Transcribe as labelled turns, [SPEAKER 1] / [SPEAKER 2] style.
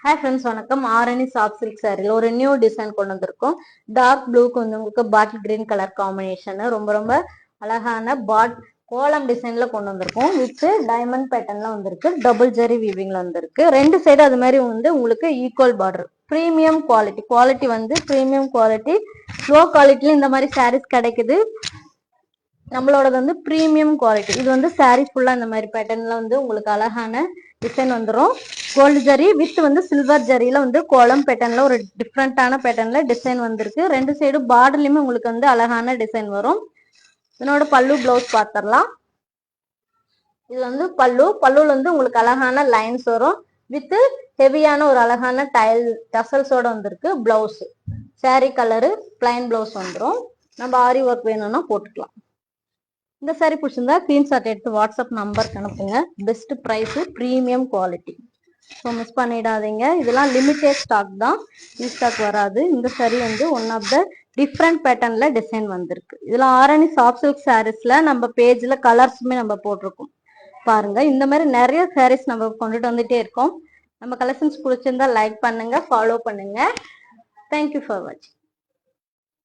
[SPEAKER 1] Hi friends, வணக்கம். Arani soft silk சாரியில் ஒரு நியூ டிசைன் கொண்டு வந்திருக்கோம். டார்க் ப்ளூக்கு வந்து உங்களுக்கு பாட்டில் கிரீன் கலர் காம்பினேஷன் ரொம்ப ரொம்ப அழகான கோலம் டிசைன்ல கொண்டு வந்திருக்கோம். வித் டைமண்ட் பேட்டர்ன்ல வந்திருக்கு. டபுள் ஜெரி வீவிங்ல வந்திருக்கு. ரெண்டு சைடு அது மாதிரி வந்து உங்களுக்கு ஈக்குவல் பார்டர். ப்ரீமியம் குவாலிட்டி வந்து ப்ரீமியம் குவாலிட்டி. லோ குவாலிட்டில இந்த மாதிரி சாரீஸ் கிடைக்குது. நம்மளோட வந்து ப்ரீமியம் குவாலிட்டி. இது வந்து சாரி ஃபுல்லா இந்த மாதிரி பேட்டர்ன்ல வந்து உங்களுக்கு அழகான டிசைன் வந்துடும். கோல்டு ஜரி வித் வந்து சில்வர் ஜரியில வந்து கோலம் பேட்டர்ன்ல ஒரு டிஃப்ரெண்டான பேட்டர்ன்ல டிசைன் வந்திருக்கு. ரெண்டு சைடு பார்டர்லயுமே உங்களுக்கு வந்து அழகான டிசைன் வரும். இதனோட பல்லு பிளவுஸ் பார்த்துடலாம். இது வந்து பல்லுல வந்து உங்களுக்கு அழகான லைன்ஸ் வரும். வித் ஹெவியான ஒரு அழகான டசல்ஸோட வந்திருக்கு. Blouse sorry colour plain blouse வந்துடும். நம்ம ஆரி ஒர்க் வேணும்னா போட்டுக்கலாம். இந்த சாரி பிடிச்சிருந்தா ஸ்கிரீன்ஷாட் எடுத்து வாட்ஸ்அப் நம்பருக்கு அனுப்புங்க. Best price, premium quality. So miss பண்ணிடாதீங்க. இதெல்லாம் லிமிடெட் ஸ்டாக் தான், ஸ்டாக் வராது. இந்த சாரி வந்து ஒன் ஆஃப் த டிஃப்ரெண்ட் பேட்டர்ன்ல டிசைன் வந்திருக்கு. இதுல ஆரணி சாஃப்ட் சில்க் சாரீஸ்ல நம்ம பேஜ்ல கலர்ஸுமே நம்ம போட்டிருக்கோம் பாருங்க. இந்த மாதிரி நிறைய சாரீஸ் நம்ம கொண்டுட்டு வந்துட்டே இருக்கோம். நம்ம கலெக்ஷன்ஸ் பிடிச்சிருந்தா லைக் பண்ணுங்க, ஃபாலோ பண்ணுங்க. தேங்க்யூ ஃபார் வாட்சிங்.